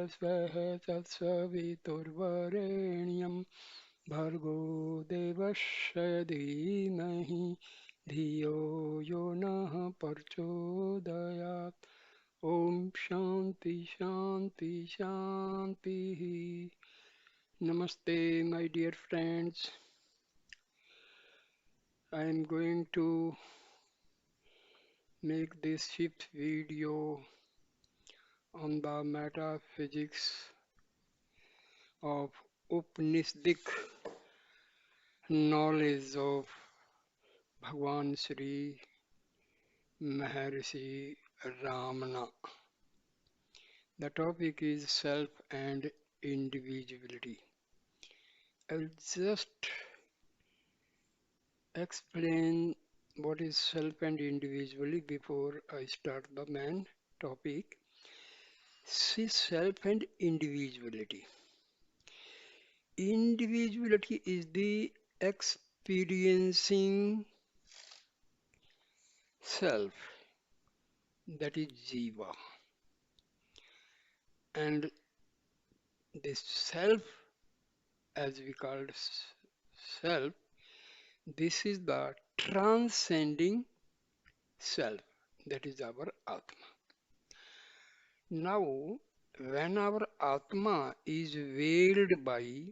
स्वः तत्सवितुर्वरेण्यं भर्गो देवस्य धीमहि धियो यो नः प्रचोदयात्. Om Shanti Shanti Shanti. Namaste, my dear friends. I am going to make this fifth video on the metaphysics of Upanishadic knowledge of Bhagwan Sri Maharshi Ramana. The topic is self and individuality. I'll just explain what is self and individuality before I start the main topic. See, self and individuality. Individuality is the experiencing self, that is jiva, and this self, as we called self, this is the transcending self, that is our atma. Now, when our atma is veiled by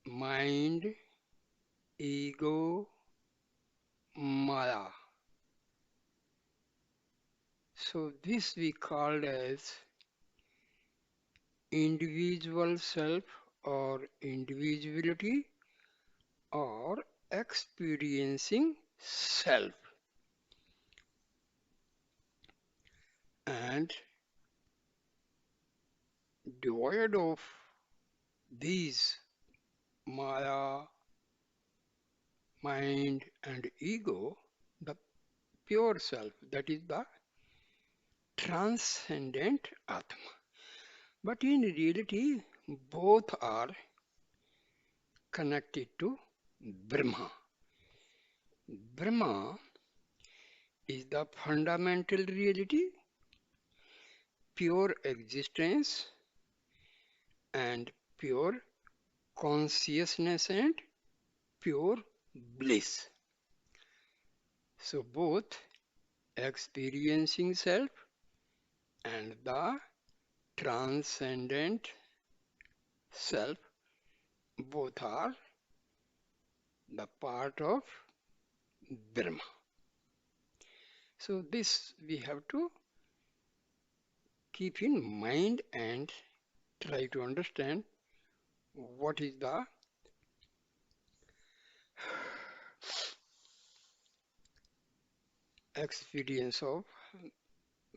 mind, ego, maya, so this we called as individual self or individuality or experiencing self. And devoid of these maya, mind and ego, the pure self, that is the transcendent Atma. But in reality, both are connected to Brahma. Brahma is the fundamental reality, pure existence, and pure consciousness and pure bliss. So both experiencing self and the transcendent self, both are the part of Brahma. So this we have to keep in mind and try to understand what is the experience of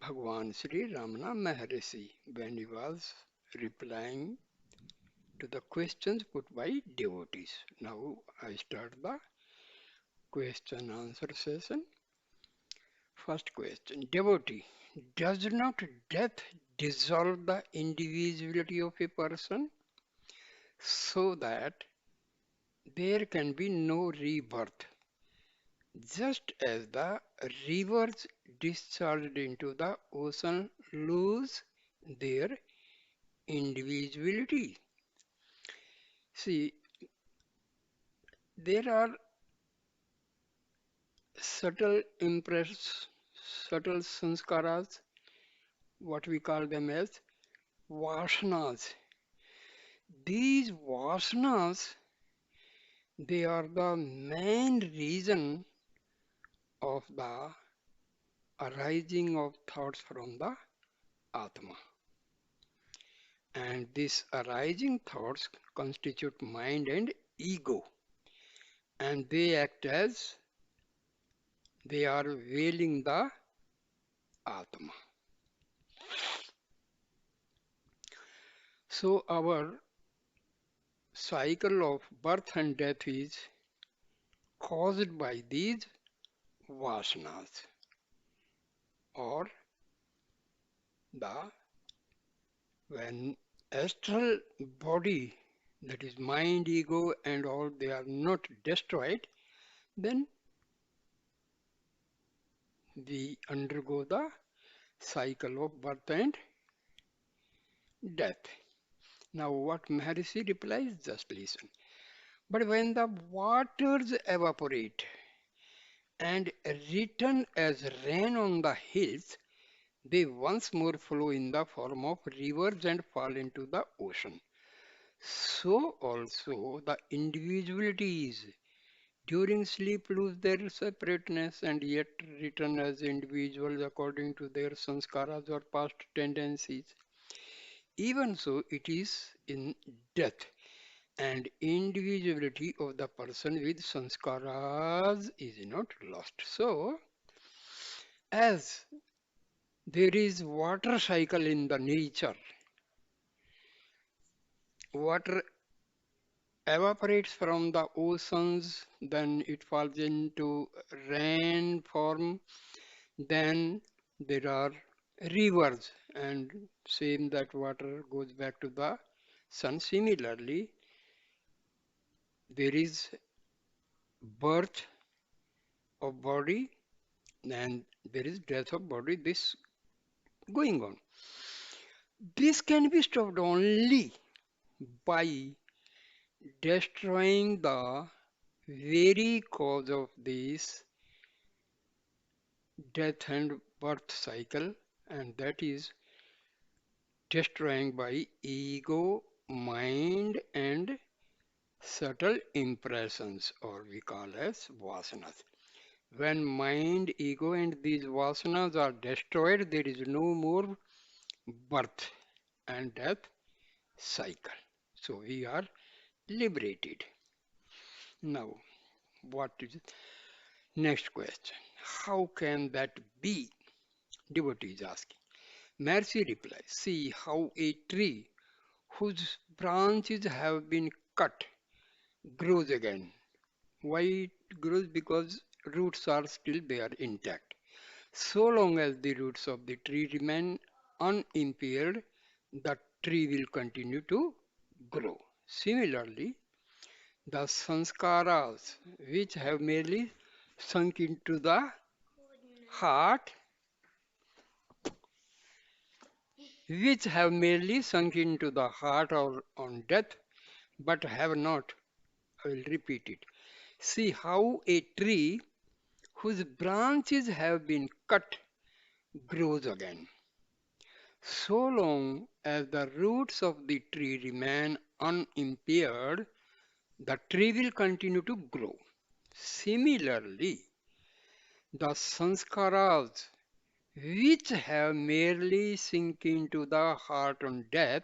Bhagwan Sri Ramana Maharshi when he was replying to the questions put by devotees. Now I start the question answer session. First question. Devotee, does not death dissolve the individuality of a person so that there can be no rebirth? Just as the rivers discharged into the ocean lose their individuality. See, there are subtle impress, subtle sanskaras, what we call them as vasanas. These vasanas, they are the main reason of the arising of thoughts from the Atma. And these arising thoughts constitute mind and ego. And they act as they are veiling the Atma. So our cycle of birth and death is caused by these vasanas, or the when astral body, that is mind, ego and all, they are not destroyed, then we undergo the cycle of birth and death. Now what Maharishi replies, just listen. But when the waters evaporate and return as rain on the hills, they once more flow in the form of rivers and fall into the ocean. So also the individualities during sleep lose their separateness and yet return as individuals according to their sanskaras or past tendencies. Even so, it is in death and individuality of the person with sanskaras is not lost. So, as there is water cycle in the nature, water evaporates from the oceans, then it falls into rain form, then there are rivers, and same that water goes back to the sun. Similarly, there is birth of body and there is death of body, this going on. This can be stopped only by destroying the very cause of this death and birth cycle, and that is destroying by ego, mind, and subtle impressions, or we call as vasanas. When mind, ego, and these vasanas are destroyed, there is no more birth and death cycle. So we are liberated. Now, what is it? Next question. How can that be? Devotee is asking. Mercy replies, see how a tree whose branches have been cut grows again. Why it grows? Because roots are still there intact. So long as the roots of the tree remain unimpaired, the tree will continue to grow. Similarly, the sanskaras, which have merely sunk into the heart, or on death, but have not, I will repeat it. See how a tree whose branches have been cut grows again. So long as the roots of the tree remain unimpaired, the tree will continue to grow. Similarly, the sanskaras, which have merely sink into the heart on death,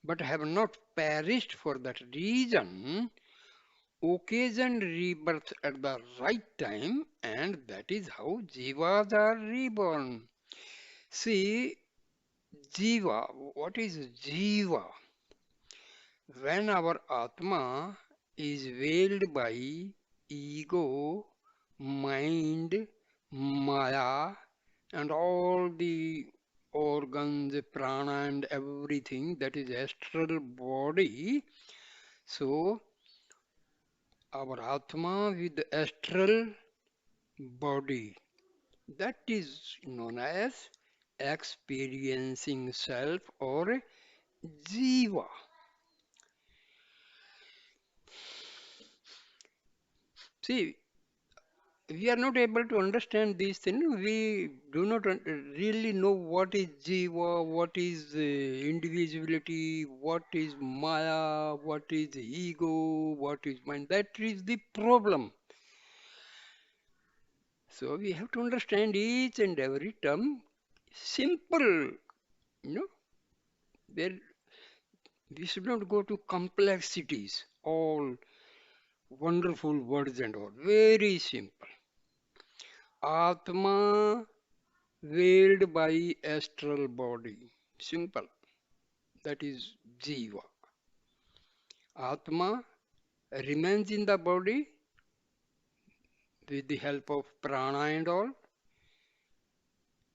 but have not perished for that reason, occasion rebirth at the right time, and that is how jivas are reborn. See, jiva, what is jiva? When our Atma is veiled by ego, mind, maya, and all the organs, prana, and everything that is astral body, so our Atma with the astral body, that is known as experiencing self or jiva. See, we are not able to understand these things. We do not really know what is jiva, what is individuality, what is maya, what is ego, what is mind. That is the problem. So we have to understand each and every term simple, there we should not go to complexities, all wonderful words and all. Very simple. Atma veiled by astral body. Simple. That is Jiva. Atma remains in the body with the help of prana and all.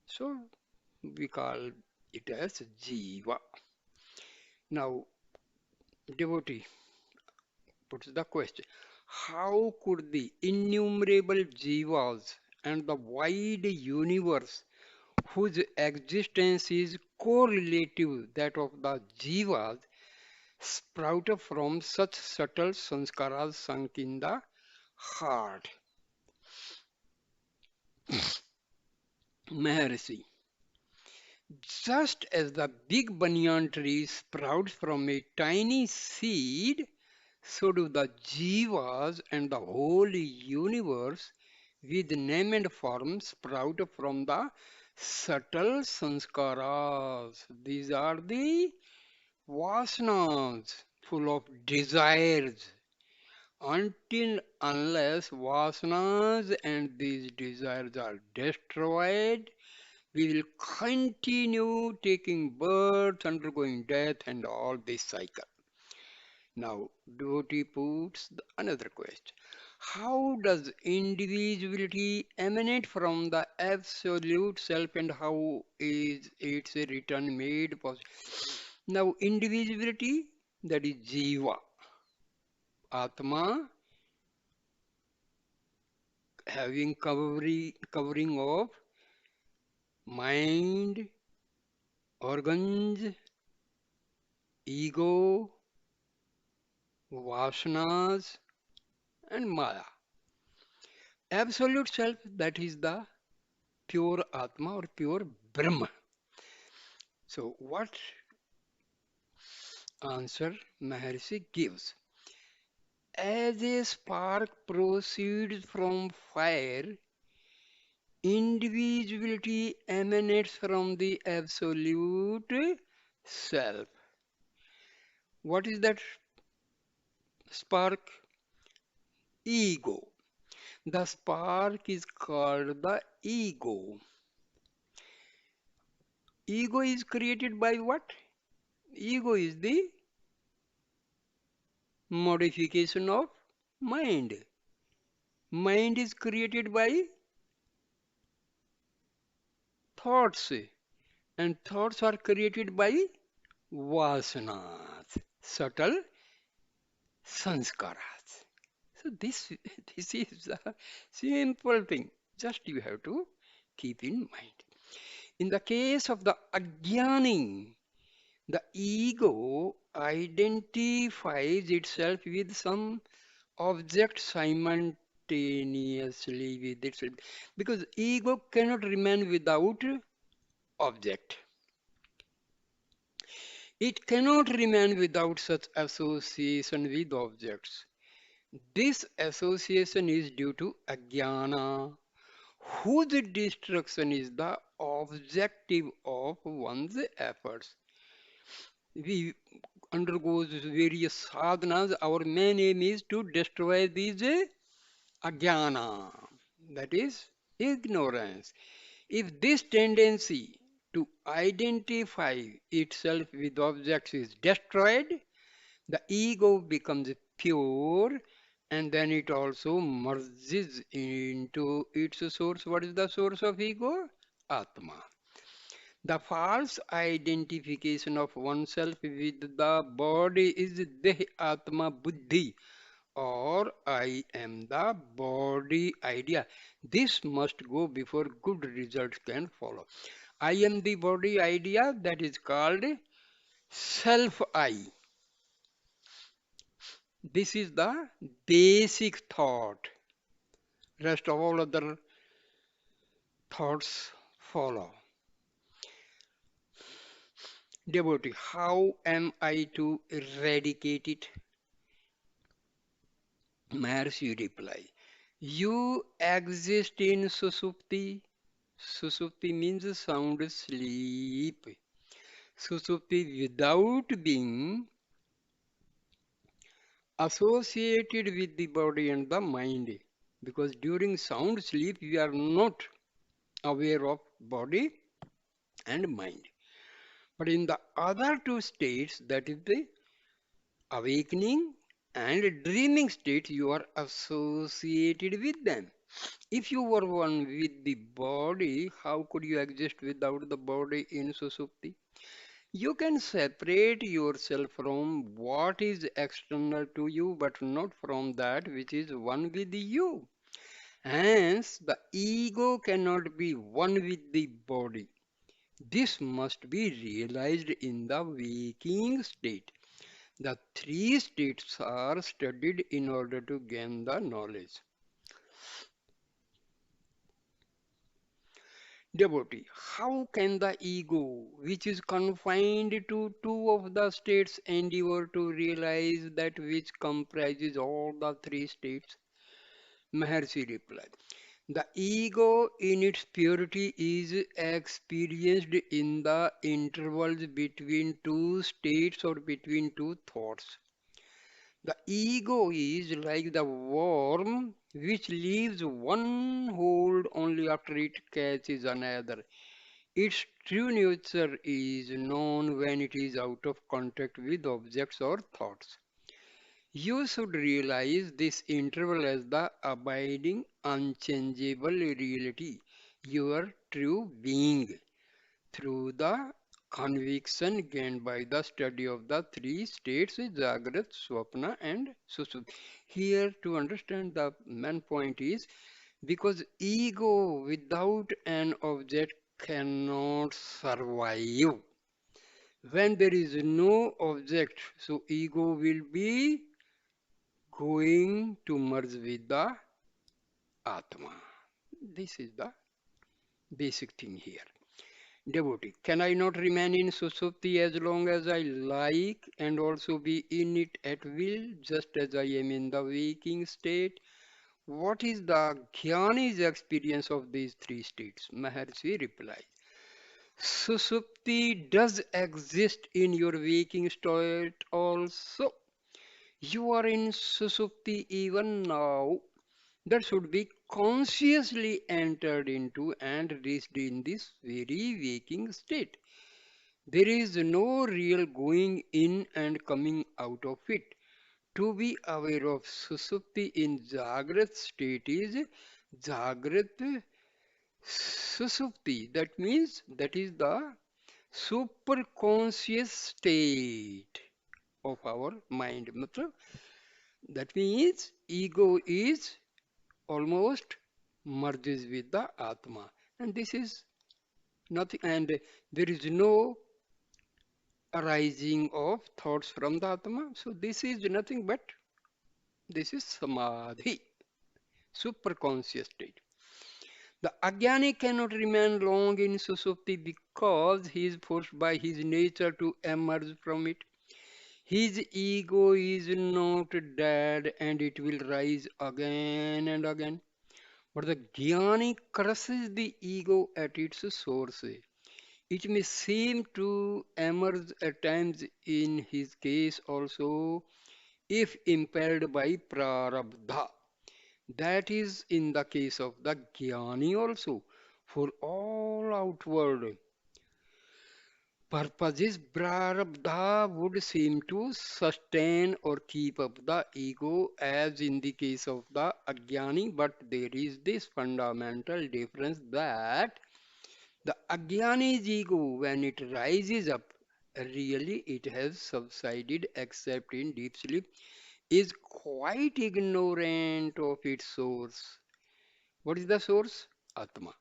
So we call it as Jiva. Now, devotee puts the question, how could the innumerable Jivas and the wide universe whose existence is correlative that of the jivas, sprout from such subtle sanskaras sunk in the heart. Maharshi. Just as the big banyan tree sprouts from a tiny seed, so do the jivas and the whole universe with name and form sprout from the subtle sanskaras. These are the vasanas, full of desires. Until unless vasanas and these desires are destroyed, we will continue taking birth, undergoing death, and all this cycle. Now, devotee puts another question. How does individuality emanate from the absolute self and how is its return made possible? Now, individuality, that is jiva, atma, having covering of mind, organs, ego, vasanas, and maya. Absolute self, that is the pure Atma or pure Brahma. So, what answer Maharshi gives? As a spark proceeds from fire, individuality emanates from the absolute self. What is that spark? Ego. The spark is called the ego. Ego is created by what? Ego is the modification of mind. Mind is created by thoughts, and thoughts are created by vasanas, subtle sanskaras. So this is a simple thing. Just you have to keep in mind. In the case of the ajnani, the ego identifies itself with some object simultaneously with itself because ego cannot remain without object. It cannot remain without such association with objects. This association is due to ajnana, whose destruction is the objective of one's efforts. We undergo various sadhanas. Our main aim is to destroy these ajnana, that is ignorance. If this tendency to identify itself with objects is destroyed, the ego becomes pure and then it also merges into its source. What is the source of ego? Atma. The false identification of oneself with the body is Deh Atma Buddhi or I am the body idea. This must go before good results can follow. I am the body idea, that is called self I. This is the basic thought. Rest of all other thoughts follow. Devotee, how am I to eradicate it? Maharshi reply. You exist in Susupti. Susupti means sound sleep. Susupti without being associated with the body and the mind. Because during sound sleep, we are not aware of body and mind. But in the other two states, that is the awakening and dreaming state, you are associated with them. If you were one with the body, how could you exist without the body in Susupti? You can separate yourself from what is external to you, but not from that which is one with you. Hence, the ego cannot be one with the body. This must be realized in the waking state. The three states are studied in order to gain the knowledge. Devotee, how can the ego, which is confined to two of the states, endeavor to realize that which comprises all the three states? Maharshi replied, the ego in its purity is experienced in the intervals between two states or between two thoughts. The ego is like the worm which leaves one hold only after it catches another. Its true nature is known when it is out of contact with objects or thoughts. You should realize this interval as the abiding, unchangeable reality, your true being, through the conviction gained by the study of the three states, Jagrat, Swapna, and Susupti. Here, to understand the main point is because ego without an object cannot survive. When there is no object, so ego will be going to merge with the Atma. This is the basic thing here. Devotee, can I not remain in Susupti as long as I like and also be in it at will, just as I am in the waking state? What is the Jnani's experience of these three states? Maharshi replies, Susupti does exist in your waking state also. You are in Susupti even now. That should be consciously entered into and reached in this very waking state. There is no real going in and coming out of it. To be aware of Susupti in Jagrat state is Jagrat Susupti. That means that is the superconscious state of our mind. That means ego is almost merges with the Atma. And this is nothing, and there is no arising of thoughts from the Atma. So this is nothing but this is Samadhi, superconscious state. The Ajnani cannot remain long in Susupti because he is forced by his nature to emerge from it. His ego is not dead and it will rise again and again. But the Jnani crushes the ego at its source. It may seem to emerge at times in his case also if impelled by prarabdha. That is in the case of the Jnani also. For all outward purposes, prarabdha would seem to sustain or keep up the ego as in the case of the Ajnani, but there is this fundamental difference that the Ajnani's ego, when it rises up, really it has subsided except in deep sleep, is quite ignorant of its source. What is the source? Atma.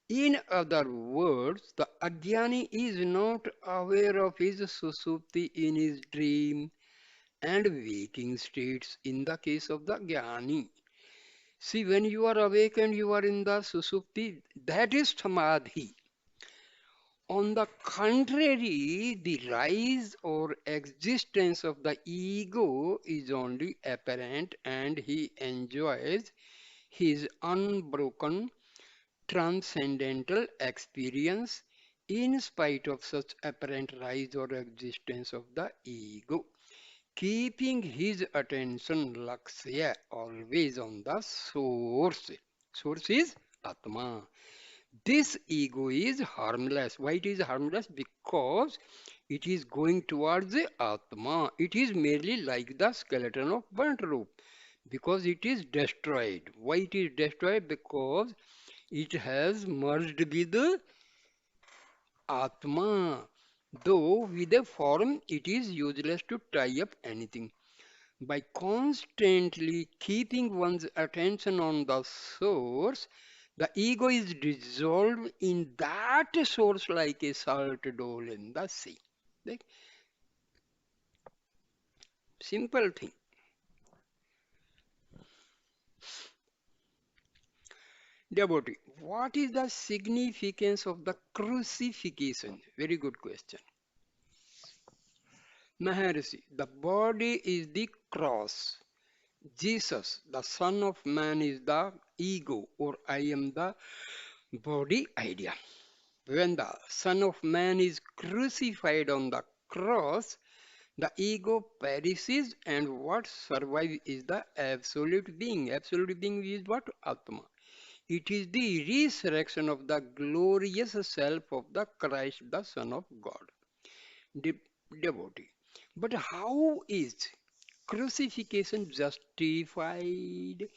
In other words, the Ajnani is not aware of his Susupti in his dream and waking states in the case of the Jnani. See, when you are awake and you are in the Susupti, that is Samadhi. On the contrary, the rise or existence of the ego is only apparent and he enjoys his unbroken transcendental experience in spite of such apparent rise or existence of the ego, keeping his attention lakshya always on the source. Source is Atma. This ego is harmless. Why it is harmless? Because it is going towards the Atma. It is merely like the skeleton of burnt rope because it is destroyed. Why it is destroyed? Because it has merged with the Atma. Though with a form it is useless to tie up anything. By constantly keeping one's attention on the source, The ego is dissolved in that source like a salt dole in the sea. Like, simple thing. Devotee, what is the significance of the crucifixion? Very good question. Maharshi, the body is the cross. Jesus, the Son of Man, is the ego, or I am the body idea. When the Son of Man is crucified on the cross, the ego perishes and what survives is the absolute being. Absolute being is what? Atma. It is the resurrection of the glorious self of the Christ, the Son of God. De- devotee. But how is crucifixion justified?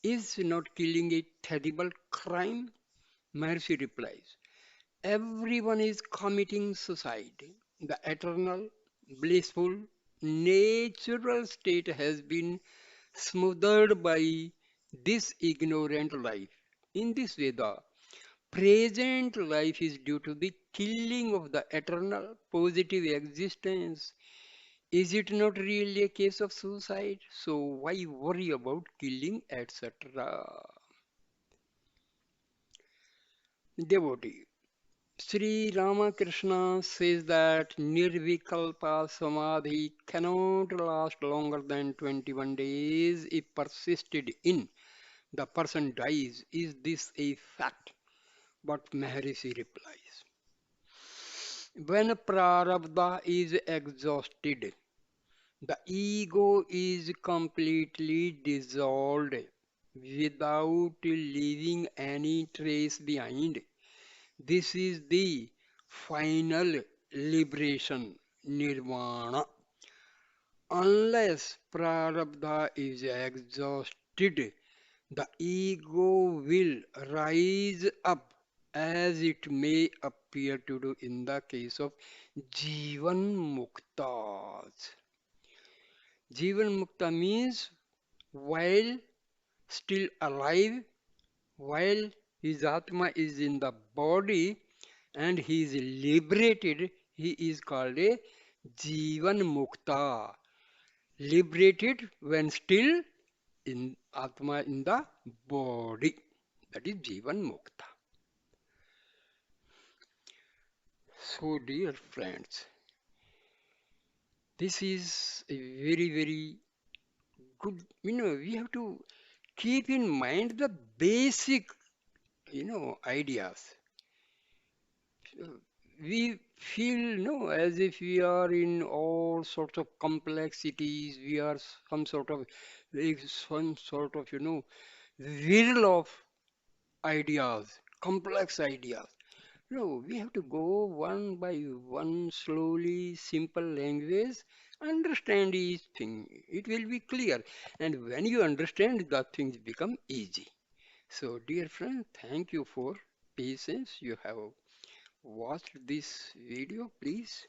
Is not killing a terrible crime? Mercy replies, everyone is committing suicide. The eternal, blissful, natural state has been smothered by this ignorant life. In this way, the present life is due to the killing of the eternal positive existence. Is it not really a case of suicide? So why worry about killing, etc.? Devotee. Sri Ramakrishna says that Nirvikalpa Samadhi cannot last longer than 21 days if persisted in. The person dies. Is this a fact? But Maharishi replies, when Prarabdha is exhausted, the ego is completely dissolved without leaving any trace behind. This is the final liberation, nirvana. Unless prarabdha is exhausted, the ego will rise up as it may appear to do in the case of Jivan Muktas. Jivan Mukta means while still alive, while his Atma is in the body and he is liberated, he is called a Jivan Mukta. Liberated when still in Atma in the body. That is Jivan Mukta. So, dear friends, this is a very, very good, we have to keep in mind the basic, ideas. Uh, We feel no as if we are in all sorts of complexities. We are some sort of whirl of ideas, complex ideas. No, we have to go one by one, slowly, simple language, understand each thing. It will be clear, and when you understand, the things become easy. So, dear friend, thank you for patience. You have watched this video. Please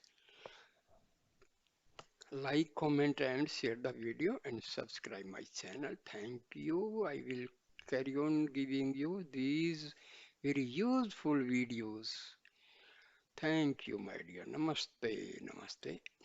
like, comment and share the video and subscribe my channel. Thank you. I will carry on giving you these very useful videos. Thank you, my dear. Namaste. Namaste.